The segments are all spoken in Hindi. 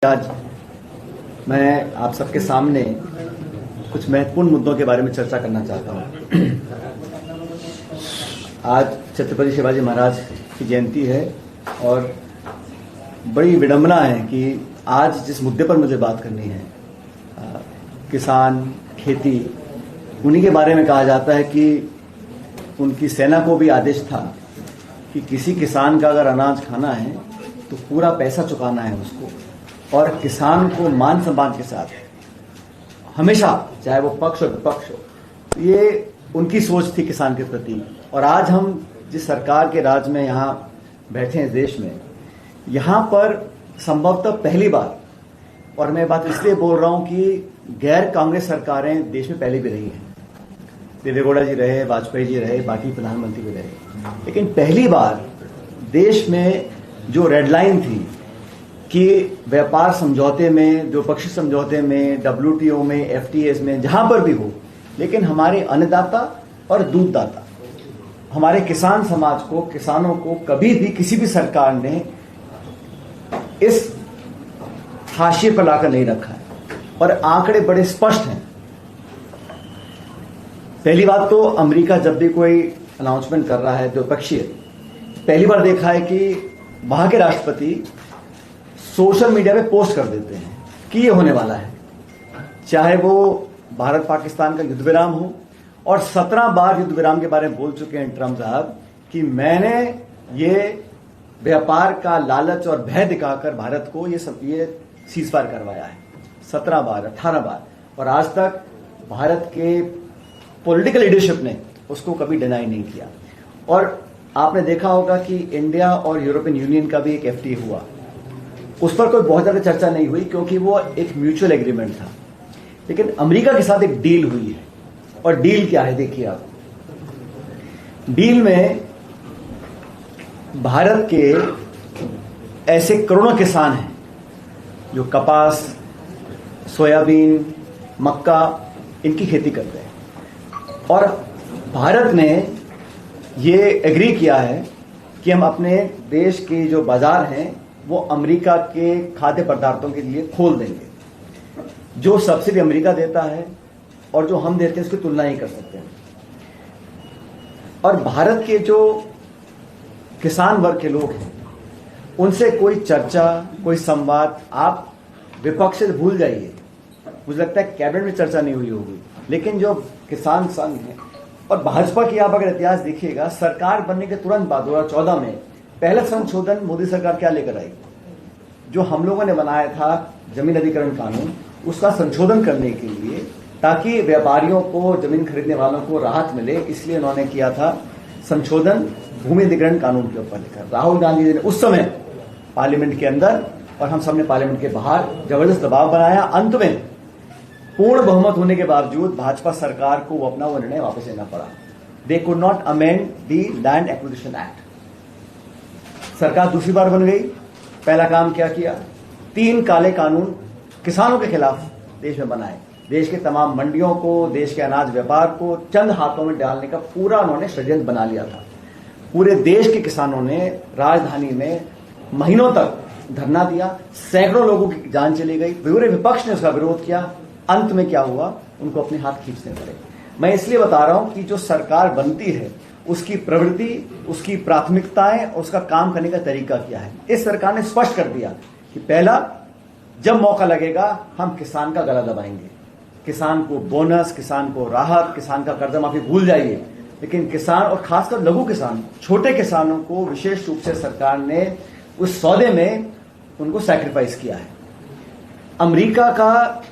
आज मैं आप सबके सामने कुछ महत्वपूर्ण मुद्दों के बारे में चर्चा करना चाहता हूं। आज छत्रपति शिवाजी महाराज की जयंती है और बड़ी विडंबना है कि आज जिस मुद्दे पर मुझे बात करनी है, किसान, खेती, उन्हीं के बारे में कहा जाता है कि उनकी सेना को भी आदेश था कि किसी किसान का अगर अनाज खाना है तो पूरा पैसा चुकाना है उसको, और किसान को मान सम्मान के साथ हमेशा, चाहे वो पक्ष और विपक्ष हो, ये उनकी सोच थी किसान के प्रति। और आज हम जिस सरकार के राज में यहाँ बैठे हैं देश में, यहाँ पर संभवतः पहली बार, और मैं बात इसलिए बोल रहा हूं कि गैर कांग्रेस सरकारें देश में पहले भी रही हैं, देवेगौड़ा जी रहे, वाजपेयी जी रहे, बाकी प्रधानमंत्री भी रहे, लेकिन पहली बार देश में जो रेड लाइन थी कि व्यापार समझौते में, द्विपक्षीय समझौते में, WTO में, FTAs में, जहां पर भी हो, लेकिन हमारे अन्नदाता और दूधदाता, हमारे किसान समाज को, किसानों को कभी भी किसी भी सरकार ने इस हाशिए पर लाकर नहीं रखा है। और आंकड़े बड़े स्पष्ट हैं। पहली बात तो अमेरिका जब भी कोई अनाउंसमेंट कर रहा है द्विपक्षीय, पहली बार देखा है कि वहां के राष्ट्रपति सोशल मीडिया पे पोस्ट कर देते हैं कि ये होने वाला है, चाहे वो भारत पाकिस्तान का युद्ध विराम हो, और 17 बार युद्ध विराम के बारे में बोल चुके हैं ट्रंप साहब कि मैंने ये व्यापार का लालच और भय दिखाकर भारत को ये सीजफायर करवाया है। 17 बार, 18 बार, और आज तक भारत के पॉलिटिकल लीडरशिप ने उसको कभी डिनाई नहीं किया। और आपने देखा होगा कि इंडिया और यूरोपियन यूनियन का भी एक FTA हुआ, उस पर कोई बहुत ज्यादा चर्चा नहीं हुई क्योंकि वो एक म्यूचुअल एग्रीमेंट था। लेकिन अमेरिका के साथ एक डील हुई है, और डील क्या है देखिए आप। डील में भारत के ऐसे करोड़ों किसान हैं जो कपास, सोयाबीन, मक्का, इनकी खेती करते हैं, और भारत ने ये एग्री किया है कि हम अपने देश के जो बाजार हैं वो अमेरिका के खाद्य पदार्थों के लिए खोल देंगे। जो सब्सिडी अमेरिका देता है और जो हम देते हैं उसकी तुलना ही कर सकते हैं। और भारत के जो किसान वर्ग के लोग हैं उनसे कोई चर्चा, कोई संवाद, आप विपक्ष से भूल जाइए, मुझे लगता है कैबिनेट में चर्चा नहीं हुई होगी। लेकिन जो किसान संघ है और भाजपा की आप अगर इतिहास देखिएगा, सरकार बनने के तुरंत बाद 2014 में पहला संशोधन मोदी सरकार क्या लेकर आई, जो हम लोगों ने बनाया था जमीन अधिग्रहण कानून, उसका संशोधन करने के लिए, ताकि व्यापारियों को, जमीन खरीदने वालों को राहत मिले, इसलिए उन्होंने किया था संशोधन भूमि अधिग्रहण कानून के ऊपर लेकर। राहुल गांधी जी ने उस समय पार्लियामेंट के अंदर और हम सबने पार्लियामेंट के बाहर जबरदस्त दबाव बनाया। अंत में पूर्ण बहुमत होने के बावजूद भाजपा सरकार को अपना वो निर्णय वापस लेना पड़ा। They could not amend the land acquisition act. सरकार दूसरी बार बन गई। पहला काम क्या किया, 3 काले कानून किसानों के खिलाफ देश में बनाए। देश के तमाम मंडियों को, देश के अनाज व्यापार को चंद हाथों में डालने का पूरा उन्होंने षड्यंत्र बना लिया था। पूरे देश के किसानों ने राजधानी में महीनों तक धरना दिया, सैकड़ों लोगों की जान चली गई, पूरे विपक्ष ने उसका विरोध किया। अंत में क्या हुआ, उनको अपने हाथ खींचने पड़े। मैं इसलिए बता रहा हूं कि जो सरकार बनती है उसकी प्रवृत्ति, उसकी प्राथमिकताएं, उसका काम करने का तरीका क्या है। इस सरकार ने स्पष्ट कर दिया कि पहला, जब मौका लगेगा हम किसान का गला दबाएंगे, किसान को बोनस, किसान को राहत, किसान का कर्ज माफी भूल जाइए, लेकिन किसान और खासकर लघु किसान, छोटे किसानों को विशेष रूप से सरकार ने उस सौदे में उनको सैक्रिफाइस किया है। अमेरिका का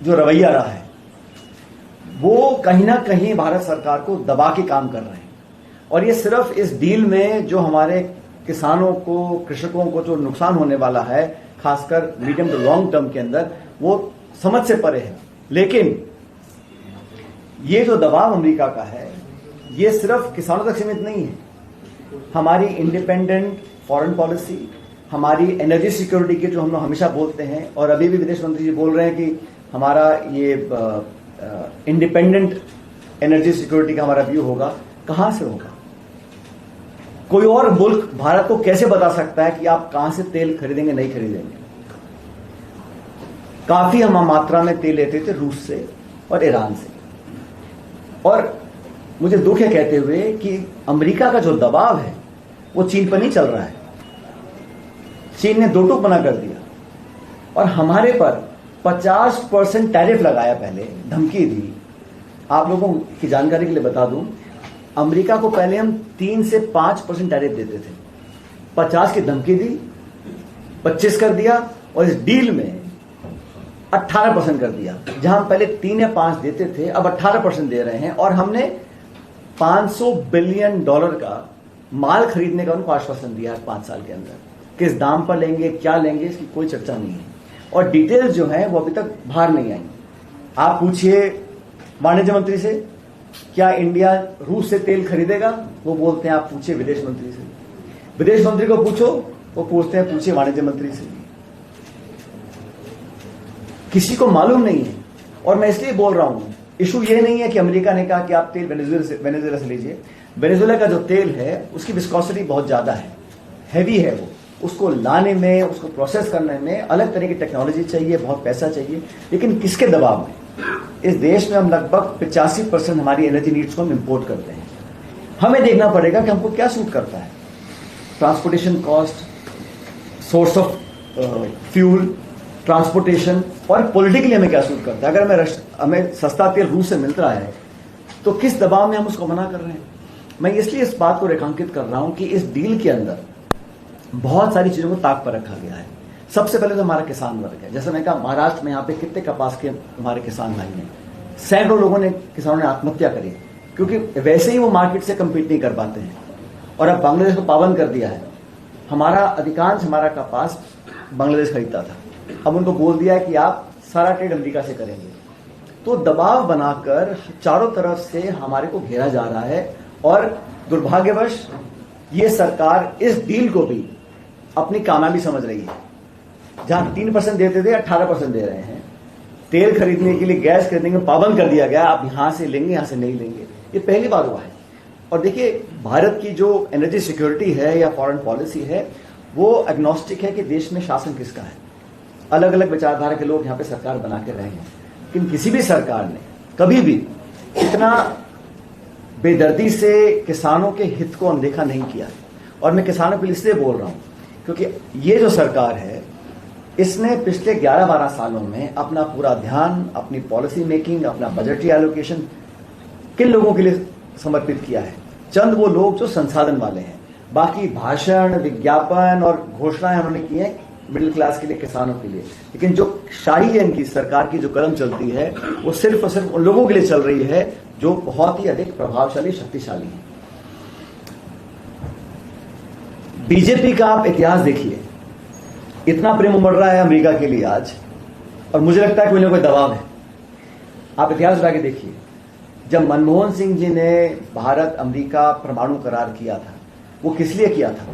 जो रवैया रहा है वो कहीं ना कहीं भारत सरकार को दबा के काम कर रहे हैं, और ये सिर्फ इस डील में जो हमारे किसानों को, कृषकों को जो नुकसान होने वाला है, खासकर मीडियम टू लॉन्ग टर्म के अंदर, वो समझ से परे है। लेकिन ये जो दबाव अमेरिका का है ये सिर्फ किसानों तक सीमित नहीं है। हमारी इंडिपेंडेंट फॉरेन पॉलिसी, हमारी एनर्जी सिक्योरिटी के जो हम लोग हमेशा बोलते हैं, और अभी भी विदेश मंत्री जी बोल रहे हैं कि हमारा ये इंडिपेंडेंट एनर्जी सिक्योरिटी का हमारा व्यू होगा, कहां से होगा? कोई और मुल्क भारत को कैसे बता सकता है कि आप कहां से तेल खरीदेंगे, नहीं खरीदेंगे? काफी हम मात्रा में तेल लेते थे रूस से और ईरान से। और मुझे दुख है कहते हुए कि अमेरिका का जो दबाव है वो चीन पर नहीं चल रहा है। चीन ने दो टूक मना कर दिया और हमारे पर 50% टैरिफ लगाया, पहले धमकी दी। आप लोगों की जानकारी के लिए बता दूं, अमेरिका को पहले हम 3 से 5% टैरिफ देते थे, 50 की धमकी दी, 25 कर दिया और इस डील में 18% कर दिया। जहां हम पहले 3 या 5 देते थे, अब 18% दे रहे हैं और हमने $500 बिलियन का माल खरीदने का उनको आश्वासन दिया है 5 साल के अंदर। किस दाम पर लेंगे, क्या लेंगे, इसकी कोई चर्चा नहीं है और डिटेल्स जो है वो अभी तक बाहर नहीं आई। आप पूछिए वाणिज्य मंत्री से, क्या इंडिया रूस से तेल खरीदेगा, वो बोलते हैं आप पूछिए विदेश मंत्री से। विदेश मंत्री को पूछो, वो पूछते हैं पूछिए वाणिज्य मंत्री से। किसी को मालूम नहीं है। और मैं इसलिए बोल रहा हूं, इशू ये नहीं है कि अमेरिका ने कहा कि आप तेल वेनेजुएला से लीजिए। वेनेजुएला का जो तेल है उसकी विस्कोसिटी बहुत ज्यादा है, हैवी है वो, उसको लाने में, उसको प्रोसेस करने में अलग तरह की टेक्नोलॉजी चाहिए, बहुत पैसा चाहिए। लेकिन किसके दबाव में? इस देश में हम लगभग 85% हमारी एनर्जी नीड्स को हम इंपोर्ट करते हैं। हमें देखना पड़ेगा कि हमको क्या सूट करता है, transportation cost, source of fuel, transportation और पॉलिटिकली हमें क्या सूट करता है। अगर हमें सस्ता तेल रूस से मिल रहा है तो किस दबाव में हम उसको मना कर रहे हैं। मैं इसलिए इस बात को रेखांकित कर रहा हूं कि इस डील के अंदर बहुत सारी चीजों को ताक पर रखा गया है। सबसे पहले तो हमारा किसान वर्ग है। जैसे मैं कहा, महाराष्ट्र में यहाँ पे कितने कपास के हमारे किसान भाई हैं, सैकड़ों लोगों ने, किसानों ने आत्महत्या करी क्योंकि वैसे ही वो मार्केट से कम्पीट नहीं कर पाते हैं। और अब बांग्लादेश को पाबंद कर दिया है। हमारा कपास बांग्लादेश खरीदता था, अब उनको बोल दिया है कि आप सारा ट्रेड अमेरिका से करेंगे। तो दबाव बनाकर चारों तरफ से हमारे को घेरा जा रहा है और दुर्भाग्यवश ये सरकार इस डील को भी अपनी कामयाबी समझ रही है। जहां 3% देते थे 18% दे रहे हैं। तेल खरीदने के लिए, गैस खरीदने में पाबंद कर दिया गया, आप यहां से लेंगे, यहां से नहीं लेंगे। ये पहली बार हुआ है। और देखिए, भारत की जो एनर्जी सिक्योरिटी है या फॉरेन पॉलिसी है वो एग्नोस्टिक है कि देश में शासन किसका है। अलग अलग विचारधारा के लोग यहां पे सरकार बना के रहे हैं, लेकिन किसी भी सरकार ने कभी भी इतना बेदर्दी से किसानों के हित को अनदेखा नहीं किया। और मैं किसानों के लिए इसलिए बोल रहा हूं क्योंकि ये जो सरकार है, इसने पिछले 11-12 सालों में अपना पूरा ध्यान, अपनी पॉलिसी मेकिंग, अपना बजटरी एलोकेशन किन लोगों के लिए समर्पित किया है? चंद वो लोग जो संसाधन वाले हैं। बाकी भाषण, विज्ञापन और घोषणाएं उन्होंने की हैं मिडिल क्लास के लिए, किसानों के लिए। लेकिन जो शाही है इनकी सरकार की, जो कदम चलती है, वो सिर्फ और सिर्फ उन लोगों के लिए चल रही है जो बहुत ही अधिक प्रभावशाली, शक्तिशाली हैं। बीजेपी का आप इतिहास देखिए, इतना प्रेम उमड़ रहा है अमेरिका के लिए आज, और मुझे लगता है कोई ना कोई दबाव है। आप इतिहास उठा के देखिए, जब मनमोहन सिंह जी ने भारत अमेरिका परमाणु करार किया था, वो किस लिए किया था?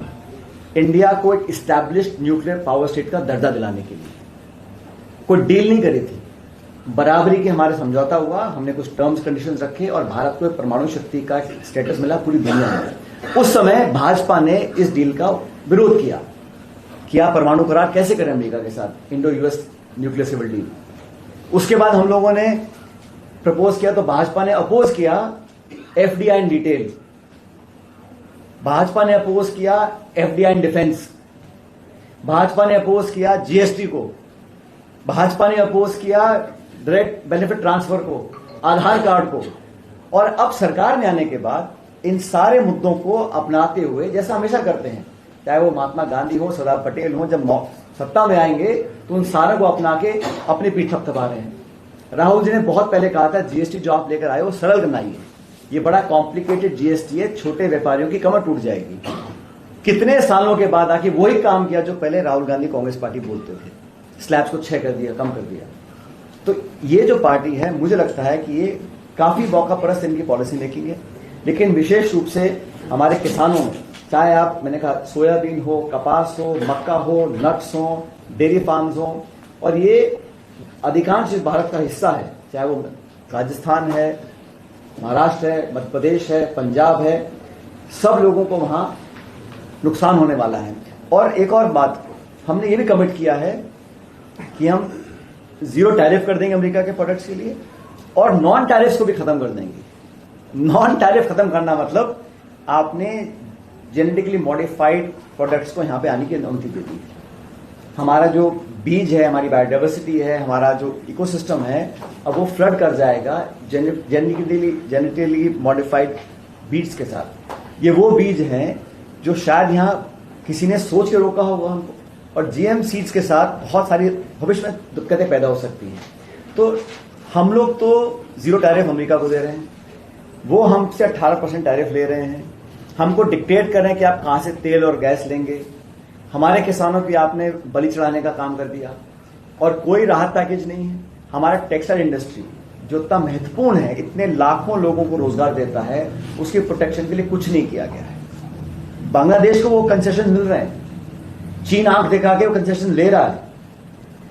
इंडिया को एक इस्टेब्लिश्ड न्यूक्लियर पावर स्टेट का दर्जा दिलाने के लिए। कोई डील नहीं करी थी, बराबरी के हमारे समझौता हुआ, हमने कुछ टर्म्स कंडीशंस रखे और भारत को परमाणु शक्ति का स्टेटस मिला पूरी दुनिया में। उस समय भाजपा ने इस डील का विरोध किया कि आप परमाणु करार कैसे करें अमेरिका के साथ, Indo US nuclear civil deal. उसके बाद हम लोगों ने प्रपोज किया तो भाजपा ने अपोज किया एफडीआई इन डिटेल, भाजपा ने अपोज किया एफडीआई इन डिफेंस, भाजपा ने अपोज किया जीएसटी को, भाजपा ने अपोज किया डायरेक्ट बेनिफिट ट्रांसफर को, आधार कार्ड को। और अब सरकार में आने के बाद इन सारे मुद्दों को अपनाते हुए, जैसा हमेशा करते हैं, चाहे वो महात्मा गांधी हो, सरदार पटेल हो, जब सत्ता में आएंगे तो उन सारों को अपना के अपनी पीठ थपथपा रहे हैं। राहुल जी ने बहुत पहले कहा था जीएसटी जो आप लेकर आए वो सरल बनाइए, ये बड़ा कॉम्प्लिकेटेड जीएसटी है, छोटे व्यापारियों की कमर टूट जाएगी। कितने सालों के बाद आके वही काम किया जो पहले राहुल गांधी कांग्रेस पार्टी बोलते थे, स्लैब्स को 6 कर दिया, कम कर दिया। तो ये जो पार्टी है, मुझे लगता है कि ये काफी मौका परस्त इनकी पॉलिसी मेकिंग है। लेकिन विशेष रूप से हमारे किसानों में, चाहे आप, मैंने कहा, सोयाबीन हो, कपास हो, मक्का हो, नट्स हो, डेयरी फार्म्स हो, और ये अधिकांश भारत का हिस्सा है, चाहे वो राजस्थान है, महाराष्ट्र है, मध्य प्रदेश है, पंजाब है, सब लोगों को वहां नुकसान होने वाला है। और एक और बात, हमने ये भी कमिट किया है कि हम जीरो टैरिफ कर देंगे अमेरिका के प्रोडक्ट्स के लिए और नॉन टैरिफ्स को भी खत्म कर देंगे। नॉन टैरिफ खत्म करना मतलब आपने जेनेटिकली मॉडिफाइड प्रोडक्ट्स को यहां पे आने की अनुमति दे दी। हमारा जो बीज है, हमारी बायोडाइवर्सिटी है, हमारा जो इकोसिस्टम है, अब वो फ्लड कर जाएगा जेनेटिकली मॉडिफाइड बीज के साथ। ये वो बीज हैं जो शायद यहां किसी ने सोच के रोका होगा हमको, और जीएम सीड्स के साथ बहुत सारी भविष्य में दिक्कतें पैदा हो सकती हैं। तो हम लोग तो जीरो टैरिफ अमेरिका को दे रहे हैं, वो हमसे 18% टैरिफ ले रहे हैं, हमको डिक्टेट कर रहे हैं कि आप कहां से तेल और गैस लेंगे। हमारे किसानों की आपने बलि चढ़ाने का काम कर दिया और कोई राहत पैकेज नहीं है। हमारा टेक्सटाइल इंडस्ट्री जो इतना महत्वपूर्ण है, इतने लाखों लोगों को रोजगार देता है, उसके प्रोटेक्शन के लिए कुछ नहीं किया गया है। बांग्लादेश को वो कंसेशन मिल रहे हैं, चीन आंख दिखा के वो कंसेशन ले रहा है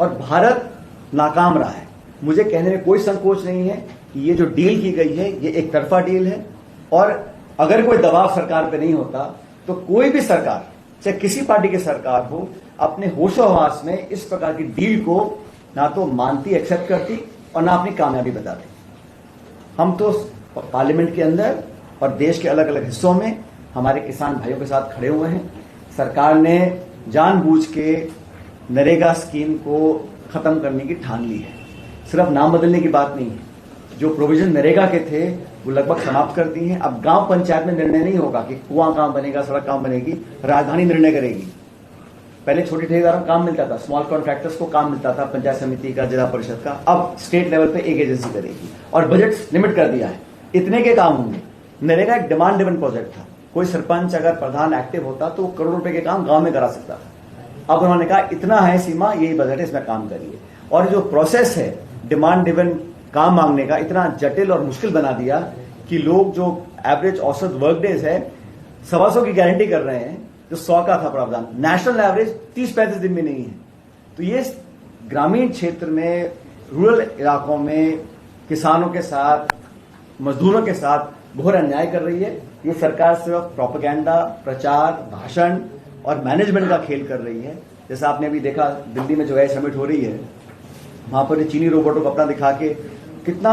और भारत नाकाम रहा है। मुझे कहने में कोई संकोच नहीं है कि ये जो डील की गई है ये एक तरफा डील है, और अगर कोई दबाव सरकार पे नहीं होता तो कोई भी सरकार, चाहे किसी पार्टी की सरकार हो, अपने होशोहवास में इस प्रकार की डील को ना तो मानती, एक्सेप्ट करती और ना अपनी कामयाबी बताती। हम तो पार्लियामेंट के अंदर और देश के अलग अलग हिस्सों में हमारे किसान भाइयों के साथ खड़े हुए हैं। सरकार ने जानबूझ के नरेगा स्कीम को खत्म करने की ठान ली है। सिर्फ नाम बदलने की बात नहीं है, जो प्रोविजन नरेगा के थे वो लगभग समाप्त कर दिए हैं। अब गांव पंचायत में निर्णय नहीं होगा कि कुआं कहां बनेगा, सड़क कहां बनेगी, राजधानी निर्णय करेगी। पहले छोटे ठेकेदारों को काम मिलता था, स्मॉल कॉन्ट्रैक्टर्स को काम मिलता था, पंचायत समिति का, जिला परिषद का। अब स्टेट लेवल पे एक एजेंसी करेगी और बजट लिमिट कर दिया है, इतने के काम होंगे। नरेगा एक डिमांड ड्रिवन प्रोजेक्ट था, कोई सरपंच अगर प्रधान एक्टिव होता तो करोड़ों रुपए के काम गांव में करा सकता था। अब उन्होंने कहा इतना है सीमा, यही बजट है, इसमें काम करिए। और जो प्रोसेस है डिमांड ड्रिवन काम मांगने का, इतना जटिल और मुश्किल बना दिया कि लोग जो एवरेज औसत वर्क डेज है 125 की गारंटी कर रहे हैं, जो 100 का था प्रावधान, नेशनल एवरेज 30-35 दिन में नहीं है। तो ये ग्रामीण क्षेत्र में, रूरल इलाकों में किसानों के साथ, मजदूरों के साथ घोर अन्याय कर रही है। ये सरकार सिर्फ प्रोपेगेंडा, प्रचार, भाषण और मैनेजमेंट का खेल कर रही है। जैसा आपने अभी देखा दिल्ली में जो है समिट हो रही है, वहां पर चीनी रोबोटों को अपना दिखा के कितना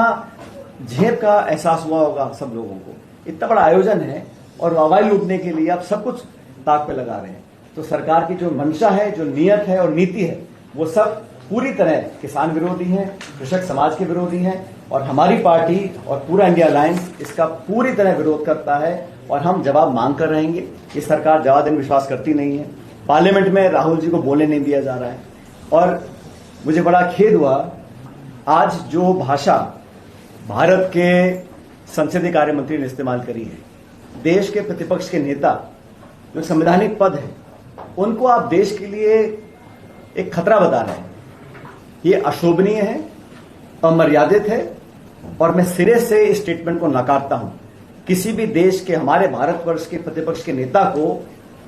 झेप का एहसास हुआ होगा सब लोगों को। इतना बड़ा आयोजन है और वाहवाही लूटने के लिए आप सब कुछ ताक पे लगा रहे हैं। तो सरकार की जो मंशा है, जो नियत है और नीति है, वो सब पूरी तरह किसान विरोधी है, कृषक समाज के विरोधी है। और हमारी पार्टी और पूरा इंडिया अलायंस इसका पूरी तरह विरोध करता है और हम जवाब मांग कर रहेंगे। ये सरकार जवाब देने में विश्वास करती नहीं है। पार्लियामेंट में राहुल जी को बोलने नहीं दिया जा रहा है। और मुझे बड़ा खेद हुआ, आज जो भाषा भारत के संसदीय कार्य मंत्री ने इस्तेमाल करी है, देश के प्रतिपक्ष के नेता जो संवैधानिक पद है, उनको आप देश के लिए एक खतरा बता रहे हैं। ये अशोभनीय है, अमर्यादित है और मैं सिरे से इस स्टेटमेंट को नकारता हूं। किसी भी देश के, हमारे भारतवर्ष के प्रतिपक्ष के नेता को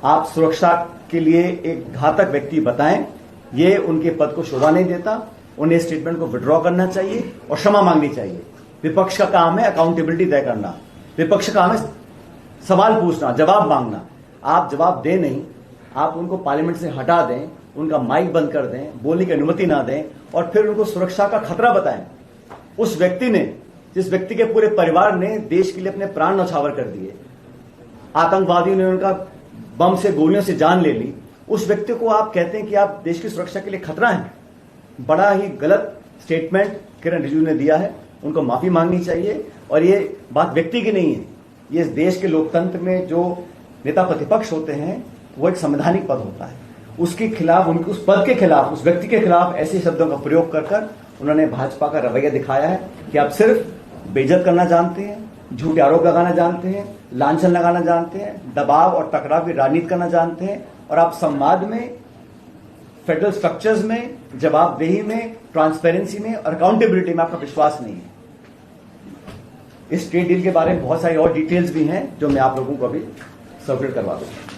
आप सुरक्षा के लिए एक घातक व्यक्ति बताएं, ये उनके पद को शोभा नहीं देता। उन्हें स्टेटमेंट को विड्रॉ करना चाहिए और क्षमा मांगनी चाहिए। विपक्ष का काम है अकाउंटेबिलिटी तय करना, विपक्ष का काम है सवाल पूछना, जवाब मांगना। आप जवाब दें नहीं, आप उनको पार्लियामेंट से हटा दें, उनका माइक बंद कर दें, बोलने की अनुमति ना दें और फिर उनको सुरक्षा का खतरा बताएं। उस व्यक्ति ने, जिस व्यक्ति के पूरे परिवार ने देश के लिए अपने प्राण न्यौछावर कर दिए, आतंकवादियों ने उनका बम से, गोलियों से जान ले ली, उस व्यक्ति को आप कहते हैं कि आप देश की सुरक्षा के लिए खतरा है। बड़ा ही गलत स्टेटमेंट किरण रिजिजू ने दिया है, उनको माफी मांगनी चाहिए। और ये बात व्यक्ति की नहीं है, ये इस देश के लोकतंत्र में जो नेता प्रतिपक्ष होते हैं वो एक संवैधानिक पद होता है, उसके खिलाफ, उनके उस पद के खिलाफ, उस व्यक्ति के खिलाफ ऐसे शब्दों का प्रयोग कर कर उन्होंने भाजपा का रवैया दिखाया है कि आप सिर्फ बेइज्जत करना जानते हैं, झूठे आरोप लगाना जानते हैं, लांछन लगाना जानते हैं, दबाव और टकराव की राजनीति करना जानते हैं। और आप संवाद में, फेडरल स्ट्रक्चर्स में, जवाबदेही में, ट्रांसपेरेंसी में और अकाउंटेबिलिटी में आपका विश्वास नहीं है। इस ट्रेड डील के बारे में बहुत सारी और डिटेल्स भी हैं जो मैं आप लोगों को अभी सर्कुलेट करवा दूंगा।